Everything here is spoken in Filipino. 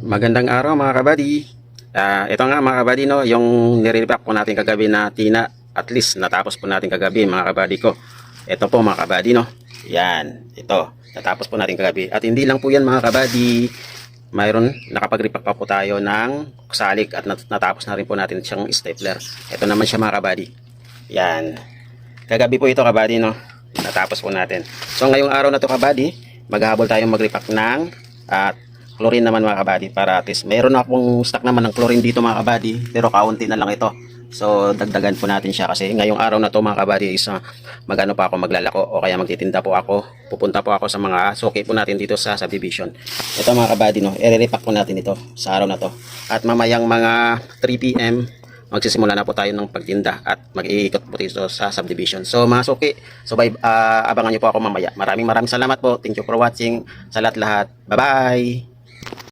Magandang araw mga kabady. Ito nga mga kabady, no, yung nire-repack po natin kagabi na tina, at least natapos po natin kagabi mga kabady ko. Ito po mga kabady, no. Yan, ito. Natapos po natin kagabi. At hindi lang po yan mga kabady. Mayroon, nakapag-repack pa po tayo ng kusalik at natapos na rin po natin siyang stapler. Ito naman siya mga kabady. Yan. Kagabi po ito kabady, no. Natapos po natin. So ngayong araw na to kabady, maghahabol tayong mag-repack ng at chlorine naman mga kabady, para at least mayroon akong stock naman ng chlorine dito mga kabady, pero kaunti na lang ito. So dagdagan po natin siya kasi ngayong araw na to mga kabady is magano pa ako, maglalako o kaya magtitinda po ako, pupunta po ako sa mga suki po natin dito sa subdivision. Ito mga kabady, no, i-repack po natin ito sa araw na to at mamayang mga 3 PM magsisimula na po tayo ng pagtinda at mag-iikot po dito sa subdivision. So mga suki, so abangan nyo po ako mamaya. Maraming salamat po. Thank you for watching sa lahat-lahat. Bye bye.